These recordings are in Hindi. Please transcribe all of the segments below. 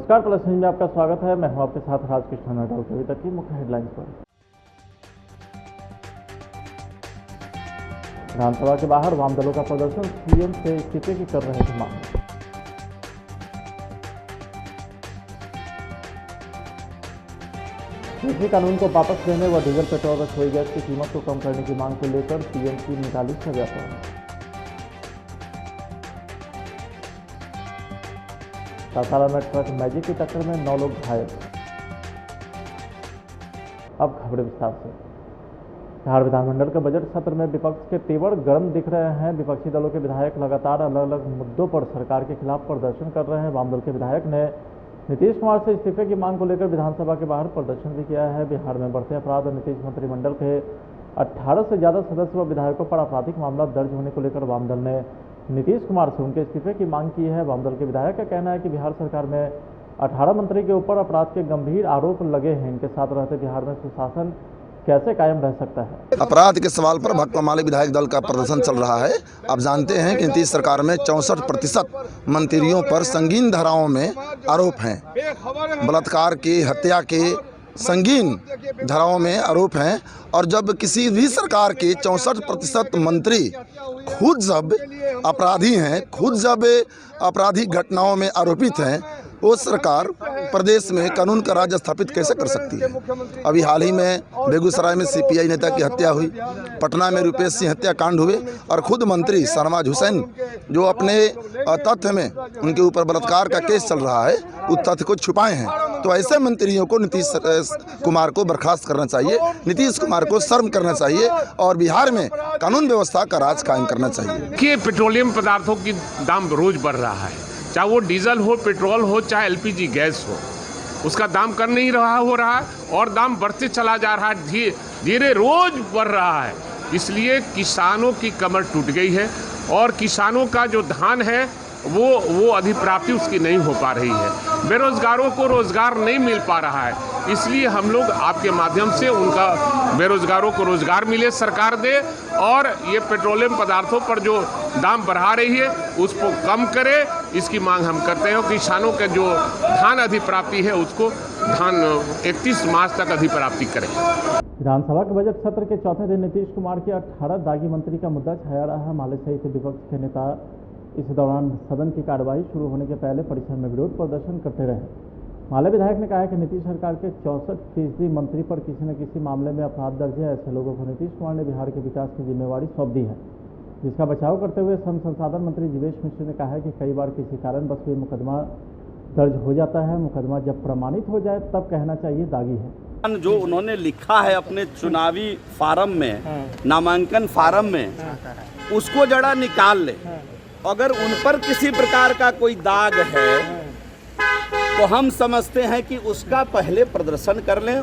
नमस्कार, प्लस न्यूज में आपका स्वागत है। मैं हूं आपके साथ राजकृष्ण नटवाल। अभी तक की मुख्य हेडलाइंस पर। विधानसभा के बाहर वाम दलों का प्रदर्शन, सीएम से इस्तीफे की कर रहे थे मांग। कृषि कानून को वापस लेने व डीजल पेट्रोल रसोई गैस की कीमत को कम करने की मांग को लेकर सीएम की निकाली छवि यात्रा। सासाराम में ट्रक मैजिक की टक्कर में 9 लोग घायल। अब खबरें विस्तार से। बिहार विधानमंडल के बजट सत्र में विपक्ष के तेवर गर्म दिख रहे हैं। विपक्षी दलों के विधायक लगातार अलग अलग मुद्दों पर सरकार के खिलाफ प्रदर्शन कर रहे हैं। वाम दल के विधायक ने नीतीश कुमार से इस्तीफे की मांग को लेकर विधानसभा के बाहर प्रदर्शन भी किया है। बिहार में बढ़ते अपराध और नीतीश मंत्रिमंडल के 18 से ज्यादा सदस्य व विधायकों पर आपराधिक मामला दर्ज होने को लेकर वाम दल ने नीतीश कुमार से उनके इस्तीफे की मांग की है। वाम दल के विधायक का कहना है कि बिहार सरकार में 18 मंत्री के ऊपर अपराध के गंभीर आरोप लगे हैं। इनके साथ रहते बिहार में सुशासन कैसे कायम रह सकता है? अपराध के सवाल पर भाकपा माले विधायक दल का प्रदर्शन चल रहा है। आप जानते हैं कि नीतीश सरकार में 64% मंत्रियों पर संगीन धाराओं में आरोप हैं। बलात्कार के, हत्या के संगीन धाराओं में आरोप हैं। और जब किसी भी सरकार के 64% मंत्री खुद जब अपराधी हैं, खुद जब आपराधिक घटनाओं में आरोपित हैं, वो सरकार प्रदेश में कानून का राज स्थापित कैसे कर सकती है? अभी हाल ही में बेगूसराय में सीपीआई नेता की हत्या हुई, पटना में रुपेश सिंह हत्याकांड हुए और खुद मंत्री शहनवाज हुसैन जो अपने तथ्य में उनके ऊपर बलात्कार का केस चल रहा है, उस तथ्य को छुपाए हैं। तो ऐसे मंत्रियों को नीतीश कुमार को बर्खास्त करना चाहिए, नीतीश कुमार को शर्म करना चाहिए और बिहार में कानून व्यवस्था का राज कायम करना चाहिए। कि पेट्रोलियम पदार्थों की दाम रोज बढ़ रहा है, चाहे वो डीजल हो, पेट्रोल हो, चाहे एलपीजी गैस हो, उसका दाम कम नहीं हो रहा है और दाम बढ़ते चला जा रहा है, धीरे रोज बढ़ रहा है। इसलिए किसानों की कमर टूट गई है और किसानों का जो धान है वो अधिप्राप्ति उसकी नहीं हो पा रही है। बेरोजगारों को रोजगार नहीं मिल पा रहा है। इसलिए हम लोग आपके माध्यम से उनका बेरोजगारों को रोजगार मिले सरकार दे और ये पेट्रोलियम पदार्थों पर जो दाम बढ़ा रही है उसको कम करे, इसकी मांग हम करते हैं। किसानों के जो धान अधिप्राप्ति है उसको धान 31 मार्च तक अधिप्राप्ति करें। विधानसभा के बजट सत्र के चौथे दिन नीतीश कुमार के 18 दागी मंत्री का मुद्दा छाया रहा है। माले सहित विपक्ष के नेता इस दौरान सदन की कार्यवाही शुरू होने के पहले परिसर में विरोध प्रदर्शन करते रहे। माले विधायक ने कहा है कि नीतीश सरकार के 64% मंत्री पर किसी न किसी मामले में अपराध दर्ज है। ऐसे लोगों को नीतीश कुमार ने बिहार के विकास की जिम्मेवारी सौंप दी है, जिसका बचाव करते हुए श्रम संसाधन मंत्री जीवेश मिश्र ने कहा है कि कई बार किसी कारणवश भी मुकदमा दर्ज हो जाता है। मुकदमा जब प्रमाणित हो जाए तब कहना चाहिए दागी है। जो उन्होंने लिखा है अपने चुनावी फार्म में, नामांकन फार्म में, उसको जरा निकाल ले। अगर उन पर किसी प्रकार का कोई दाग है तो हम समझते हैं कि उसका पहले प्रदर्शन कर लें,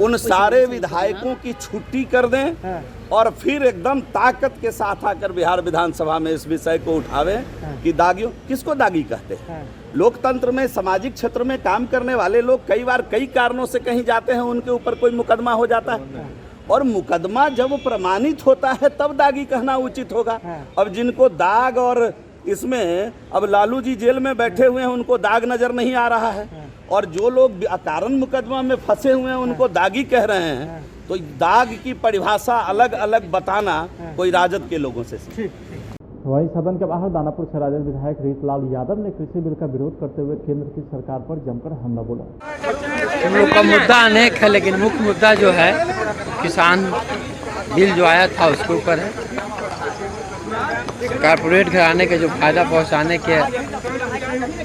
उन सारे विधायकों की छुट्टी कर दें और फिर एकदम ताकत के साथ आकर बिहार विधानसभा में इस विषय को उठावें कि दागियों किसको दागी कहते हैं। लोकतंत्र में, सामाजिक क्षेत्र में काम करने वाले लोग कई बार कई कारणों से कहीं जाते हैं, उनके ऊपर कोई मुकदमा हो जाता है और मुकदमा जब प्रमाणित होता है तब दागी कहना उचित होगा। अब जिनको दाग, और इसमें अब लालू जी जेल में बैठे हुए हैं, उनको दाग नजर नहीं आ रहा है, और जो लोग अकारण मुकदमा में फंसे हुए हैं उनको दागी कह रहे हैं। तो दाग की परिभाषा अलग अलग बताना कोई राजद के लोगों से सीखे। वहीं सदन के बाहर दानापुर से राजद विधायक रीतलाल यादव ने कृषि बिल का विरोध करते हुए केंद्र की सरकार पर जमकर हमला बोला। हम लोग का मुद्दा अनेक है, लेकिन मुख्य मुद्दा जो है किसान बिल जो आया था उसके ऊपर है। कारपोरेट घराने के जो फायदा पहुंचाने के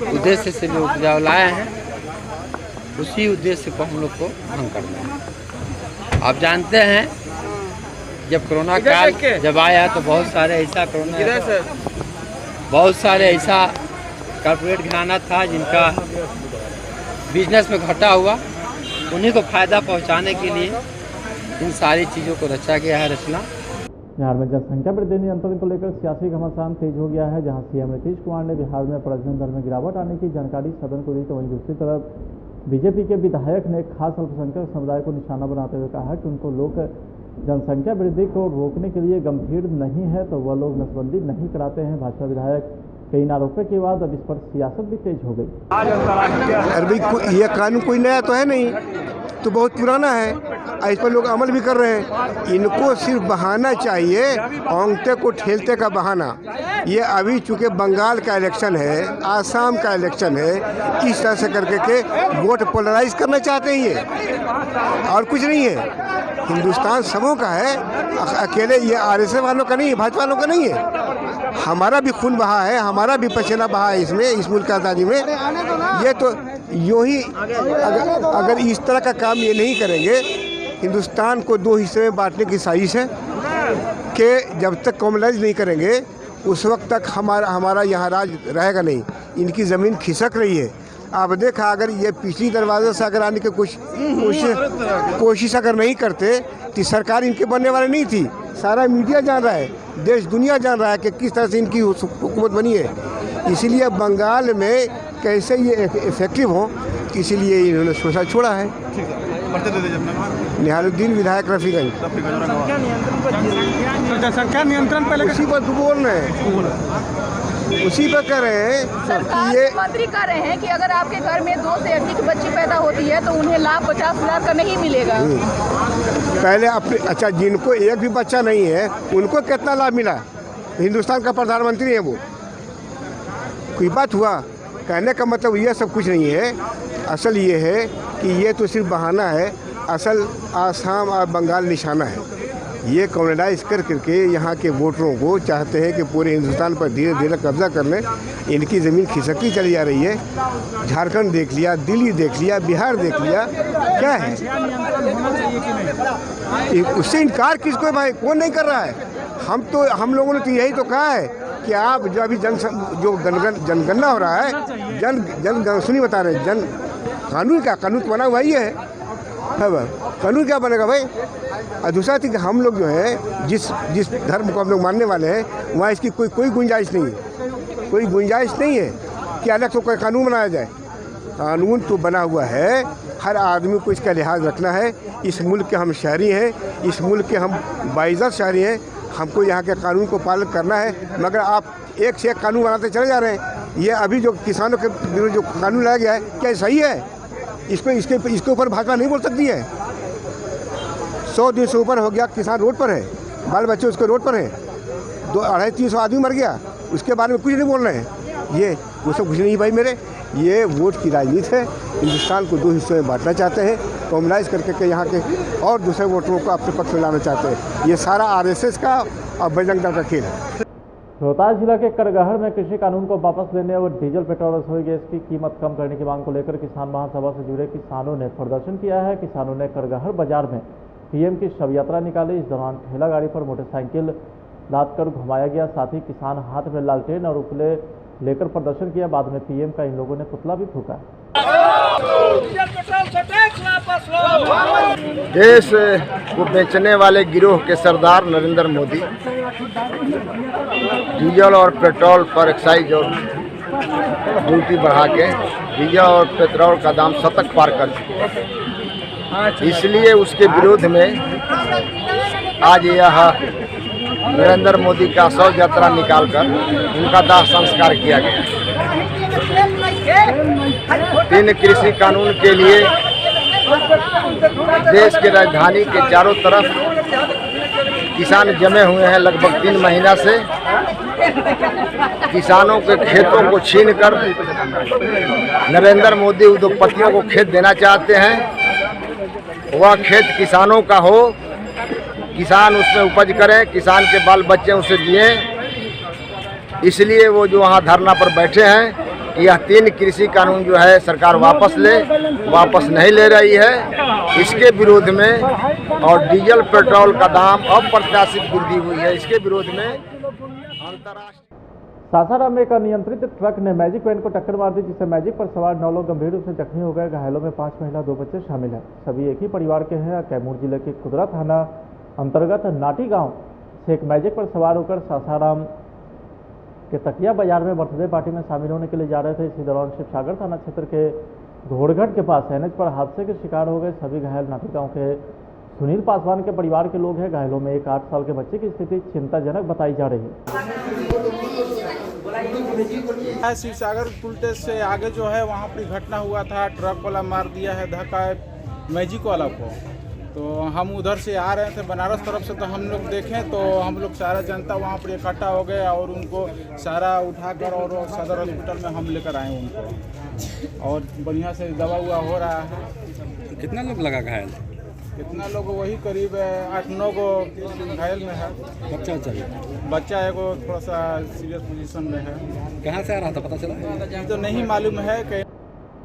उद्देश्य से जो उपजाऊ लाए हैं, उसी उद्देश्य को हम लोग को भंग करना है। आप जानते हैं जब कोरोना काल जब आया तो बहुत सारे ऐसा कारपोरेट घराना था जिनका बिजनेस में घाटा हुआ, उन्हीं को फायदा पहुंचाने के लिए इन सारी चीज़ों को रचा गया है रचना। बिहार में जनसंख्या वृद्धि नियंत्रण को लेकर सियासी घमासान तेज हो गया है। जहां सीएम नीतीश कुमार ने बिहार में प्रजनन दर में गिरावट आने की जानकारी सदन को दी, तो वहीं दूसरी तरफ बीजेपी के विधायक ने खास अल्पसंख्यक समुदाय को निशाना बनाते हुए कहा कि उनको लोग जनसंख्या वृद्धि को रोकने के लिए गंभीर नहीं है तो वह लोग नसबंदी नहीं कराते हैं। भाजपा विधायक के इन आरोपों के बाद अब इस पर सियासत भी तेज हो गई। अरे भाई ये कानून कोई नया तो है नहीं, तो बहुत पुराना है, इस पर लोग अमल भी कर रहे हैं। इनको सिर्फ बहाना चाहिए, औंगते को ठेलते का बहाना। ये अभी चूँकि बंगाल का इलेक्शन है, आसाम का इलेक्शन है, इस तरह से करके के वोट पोलराइज करना चाहते हैं ये, और कुछ नहीं है। हिंदुस्तान सबों का है, अकेले ये आरएसएस वालों का नहीं है, भाजपा वालों का नहीं है। हमारा भी खून बहा है, हमारा भी पसीना बहा है इसमें, इस मुल्क की आज़ादी में। ये तो यूँ ही अगर इस तरह का काम ये नहीं करेंगे, हिंदुस्तान को दो हिस्से में बांटने की साजिश है कि जब तक कॉमनलाइज नहीं करेंगे उस वक्त तक हमारा यहाँ राज रहेगा नहीं। इनकी ज़मीन खिसक रही है। आप देखा, अगर ये पिछली दरवाजे से अगर आने की कोशिश अगर नहीं करते तो सरकार इनके बनने वाली नहीं थी। सारा मीडिया जान रहा है, देश दुनिया जान रहा है कि किस तरह से इनकी हुकूमत बनी है। इसीलिए बंगाल में कैसे ये इफेक्टिव हो, इसीलिए इन्होंने सोचा छोड़ा है। निहालुद्दीन, विधायक रफीगंज। जनसंख्या नियंत्रण पहले उसी पर बोल रहे हैं, उसी पर कर रहे हैं। सरकार ये मंत्री कह रहे हैं कि अगर आपके घर में 2 से अधिक बच्ची पैदा होती है तो उन्हें लाभ 50,000 का नहीं मिलेगा। पहले अपने अच्छा, जिनको एक भी बच्चा नहीं है उनको कितना लाभ मिला? हिंदुस्तान का प्रधानमंत्री है वो, कोई बात हुआ? कहने का मतलब ये सब कुछ नहीं है। असल ये है कि ये तो सिर्फ बहाना है, असल आसाम और बंगाल निशाना है। ये कॉमनलाइज करके यहाँ के वोटरों को चाहते हैं कि पूरे हिंदुस्तान पर धीरे धीरे कब्जा कर लें। इनकी ज़मीन खिसकती चली जा रही है। झारखंड देख लिया, दिल्ली देख लिया, बिहार देख लिया, क्या है उससे इनकार किसको है भाई? कौन नहीं कर रहा है? हम लोगों ने तो यही तो कहा है कि आप जो अभी जनगणना हो रहा है, जन सुनी बता रहे हैं, कानून तो बना हुआ ही है कानून क्या बनेगा भाई? और दूसरा चीज़, हम लोग जो है जिस धर्म को हम लोग मानने वाले हैं, वहाँ इसकी कोई गुंजाइश नहीं है। कोई गुंजाइश नहीं है कि अलग से कोई कानून बनाया जाए। कानून तो बना हुआ है, हर आदमी को इसका लिहाज रखना है। इस मुल्क के हम शहरी हैं, इस मुल्क के हम बाइज़्ज़त शहरी हैं, हमको यहाँ के कानून को पालन करना है। मगर आप एक से एक कानून बनाते चले जा रहे हैं। ये अभी जो किसानों के विरुद्ध जो कानून लाया गया है, क्या सही है? इसके ऊपर भाजपा नहीं बोल सकती है। 100 दिन से ऊपर हो गया, किसान रोड पर है, बाल बच्चे उसके रोड पर हैं, 200-250 आदमी मर गया, उसके बारे में कुछ नहीं बोल रहे हैं। ये वो सब कुछ नहीं भाई मेरे, ये वोट की राजनीति है। हिंदुस्तान को 2 हिस्सों में बांटना चाहते हैं, कॉमनलाइज करके यहाँ के और दूसरे वोटरों को अपने पक्ष में लाना चाहते हैं। ये सारा आरएसएस का और बजरंग दल का खेल है। रोहतास जिला के करगहर में कृषि कानून को वापस लेने और डीजल, पेट्रोल, रसोई गैस की कीमत कम करने की मांग को लेकर किसान महासभा से जुड़े किसानों ने प्रदर्शन किया है। किसानों ने करगहर बाजार में पीएम की शव यात्रा निकाली। इस दौरान ठेला गाड़ी पर मोटरसाइकिल लाद कर घुमाया गया। साथ ही किसान हाथ में लालटेन और उपले लेकर प्रदर्शन किया। बाद में पीएम का इन लोगों ने पुतला भी फूंका। देश को बेचने वाले गिरोह के सरदार नरेंद्र मोदी डीजल और पेट्रोल पर एक्साइज और ड्यूटी बढ़ा के डीजल और पेट्रोल का दाम शतक पार कर चुके हैं। इसलिए उसके विरोध में आज यह नरेंद्र मोदी का शव यात्रा निकालकर उनका दाह संस्कार किया गया। 3 कृषि कानून के लिए देश के राजधानी के चारों तरफ किसान जमे हुए हैं। लगभग 3 महीना से किसानों के खेतों को छीनकर नरेंद्र मोदी उद्योगपतियों को खेत देना चाहते हैं। वह खेत किसानों का हो, किसान उसमें उपज करें, किसान के बाल बच्चे उसे जिए। इसलिए वो जो वहाँ धरना पर बैठे हैं कि यह 3 कृषि कानून जो है सरकार वापस नहीं ले रही है, इसके विरोध में, और डीजल पेट्रोल का दाम अप्रत्याशित वृद्धि हुई है, इसके विरोध में अंतर्राष्ट्रीय। सासाराम में एक अनियंत्रित ट्रक ने मैजिक वैन को टक्कर मार दी, जिससे मैजिक पर सवार 9 लोग गंभीर रूप से जख्मी हो गए। घायलों में 5 महिला 2 बच्चे शामिल हैं। सभी एक ही परिवार के हैं। कैमूर जिले के कुदरा थाना अंतर्गत नाटी गांव से एक मैजिक पर सवार होकर सासाराम के तकिया बाजार में बर्थडे पार्टी में शामिल होने के लिए जा रहे थे। इसी दौरान शिवसागर थाना क्षेत्र के घोड़गढ़ के पास एनएच पर हादसे के शिकार हो गए। सभी घायल नाटी गांव के सुनील पासवान के परिवार के लोग हैं। घायलों में एक 8 साल के बच्चे की स्थिति चिंताजनक बताई जा रही है। शिवसागर पुल टेस्ट से आगे जो है वहाँ पर घटना हुआ था, ट्रक वाला मार दिया है धक्का मैजिक वाला को। तो हम उधर से आ रहे थे बनारस तरफ से, तो हम लोग देखें तो हम लोग सारा जनता वहाँ पर इकट्ठा हो गए और उनको सारा उठाकर और सदर हॉस्पिटल में हम लेकर आए उनको, और बढ़िया से दवा हुआ हो रहा है। कितना लोग लगा घायल? कितना लोग, वही करीब 8-9 को घायल में है। बच्चा एगो थोड़ा सा सीरियस पोजीशन में है। कहाँ से आ रहा था पता चला? तो नहीं मालूम है कि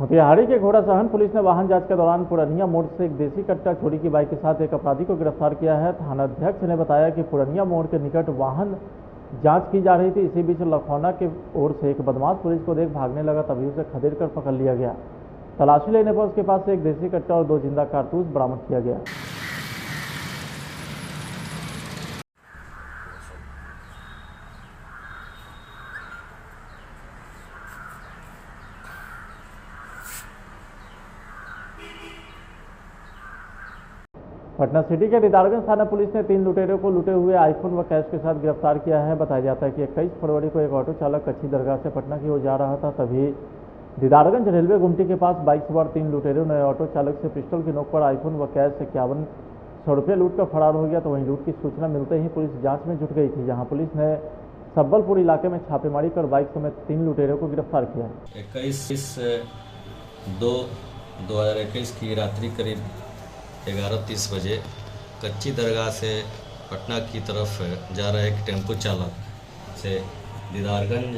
मोतिहारी के घोड़ा सहन पुलिस ने वाहन जांच के दौरान पुरनिया मोड़ से एक देसी कट्टा चोरी की बाइक के साथ एक अपराधी को गिरफ्तार किया है। थानाध्यक्ष ने बताया कि पुरनिया मोड़ के निकट वाहन जांच की जा रही थी। इसी बीच लखौना की ओर से एक बदमाश पुलिस को देख भागने लगा, तभी उसे खदेड़ कर पकड़ लिया गया। तलाशी लेने पर उसके पास से एक देसी कट्टा और 2 जिंदा कारतूस बरामद किया गया। पटना सिटी के दीदारगंज थाना पुलिस ने 3 लुटेरों को लूटे हुए आईफोन व कैश के साथ गिरफ्तार किया है। बताया जाता है कि 21 फरवरी को एक ऑटो चालक कच्ची दरगाह से पटना की ओर जा रहा था, तभी दीदारगंज रेलवे गुमटी के पास बाइक सवार 3 लुटेरों ने ऑटो चालक से पिस्टल की नोक पर आईफोन व कैश 5100 रुपये लूट कर फरार हो गया। तो वहीं लूट की सूचना मिलते ही पुलिस जाँच में जुट गई थी, जहाँ पुलिस ने सब्बलपुर इलाके में छापेमारी कर बाइक समेत 3 लुटेरों को गिरफ्तार किया। 21/2/2021 की रात्रि करीब 11:30 बजे कच्ची दरगाह से पटना की तरफ जा रहे एक टेम्पो चालक से दीदारगंज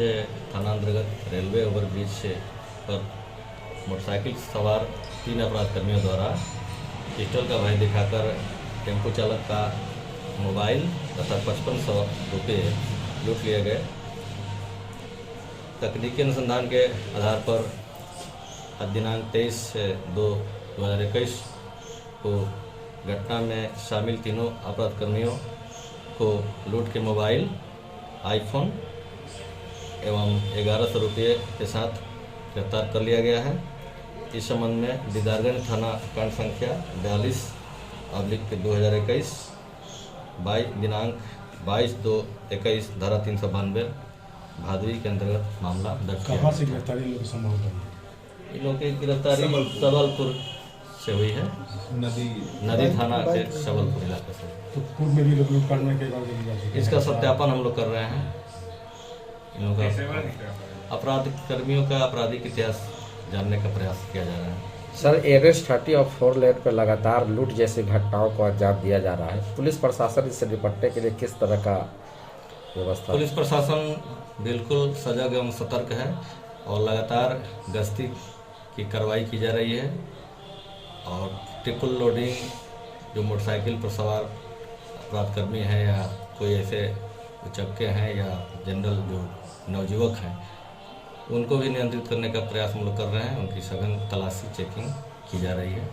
थाना अंतर्गत रेलवे ओवरब्रिज पर मोटरसाइकिल सवार 3 अपराधकर्मियों द्वारा पिस्टल का भय दिखाकर टेम्पो चालक का मोबाइल तथा 5500 रुपये लूट लिए गए। तकनीकी अनुसंधान के आधार पर दिनांक 23/2/2021 को घटना में शामिल तीनों अपराधकर्मियों को लूट के मोबाइल, आईफोन एवं 1100 रुपये के साथ गिरफ्तार कर लिया गया है। इस संबंध में दीदारगंज थाना कांड संख्या 42/2021 दिनांक 22/2/21 धारा 392 भादवी के अंतर्गत मामला दर्ज किया। कहाँ से गिरफ्तारी लोग संभव है? इन लोगों की गिरफ्तारी सबलपुर से हुई है, नदी थाना के सबलपुर इलाके से। तो पूर्व में भी लोग लूट करने के बाद इसका सत्यापन हम लोग कर रहे हैं। इन लोगों का अपराध कर्मियों का आपराधिक इतिहास जानने का प्रयास किया जा रहा है। सर, एवरेस्ट 30 और 4 लेन पर लगातार लूट जैसी घटनाओं को अंजाम दिया जा रहा है। पुलिस प्रशासन इससे निपटने के लिए किस तरह का व्यवस्था? पुलिस प्रशासन बिल्कुल सजग एवं सतर्क है और लगातार गश्ती की कार्रवाई की जा रही है और ट्रिपल लोडिंग जो मोटरसाइकिल पर सवार अपराधकर्मी हैं या कोई ऐसे उचक्के हैं या जनरल जो नवयुवक हैं, उनको भी नियंत्रित करने का प्रयास हम लोग कर रहे हैं। उनकी सघन तलाशी चेकिंग की जा रही है।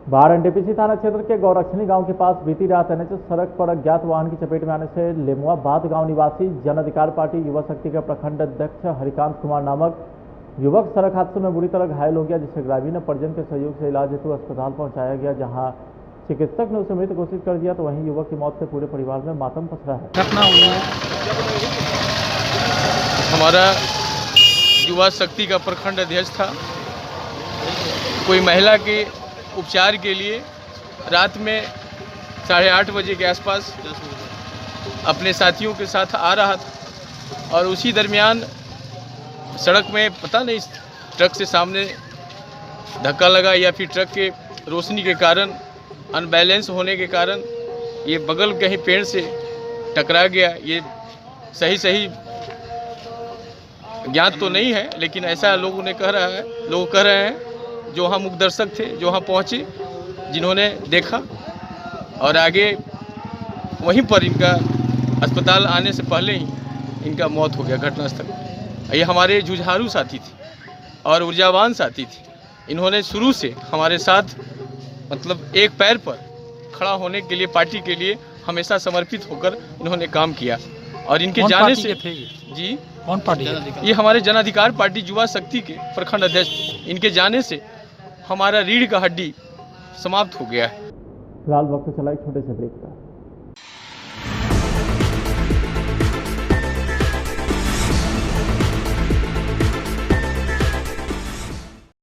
बाहर एनटीपीसी थाना क्षेत्र के गौरक्षणी गांव के पास बीती रात एनएच सड़क पर अज्ञात वाहन की चपेट में आने से लेमुआबाद गांव निवासी जन अधिकार पार्टी युवा शक्ति के प्रखंड अध्यक्ष हरिकांत कुमार नामक युवक सड़क हादसे में बुरी तरह घायल हो गया, जिसे ग्रामीण परिजन के सहयोग से इलाज हेतु अस्पताल पहुंचाया गया, जहां चिकित्सक ने उसे मृत घोषित कर दिया। तो वहीं युवक की मौत से पूरे परिवार में मातम पसरा है। घटना हुई है, हमारा युवा शक्ति का प्रखंड अध्यक्ष था, कोई महिला के उपचार के लिए रात में 8:30 बजे के आसपास अपने साथियों के साथ आ रहा था और उसी दरमियान सड़क में पता नहीं ट्रक से सामने धक्का लगा या फिर ट्रक के रोशनी के कारण अनबैलेंस होने के कारण ये बगल कहीं पेड़ से टकरा गया। ये सही ज्ञात तो नहीं है, लेकिन ऐसा लोग कह रहे हैं जो हम मुखदर्शक थे, जो वहाँ पहुँचे, जिन्होंने देखा और आगे वहीं पर इनका अस्पताल आने से पहले ही इनका मौत हो गया घटनास्थल। ये हमारे जुझारू साथी थे और ऊर्जावान साथी थे। इन्होंने शुरू से हमारे साथ मतलब एक पैर पर खड़ा होने के लिए, पार्टी के लिए हमेशा समर्पित होकर इन्होंने काम किया और इनके जाने से जी कौन पार्टी? ये हमारे जन अधिकार पार्टी युवा शक्ति के प्रखंड अध्यक्ष। इनके जाने से हमारा रीढ़ का हड्डी समाप्त हो गया है। फिलहाल वक्त चला एक छोटे से ब्रेक का।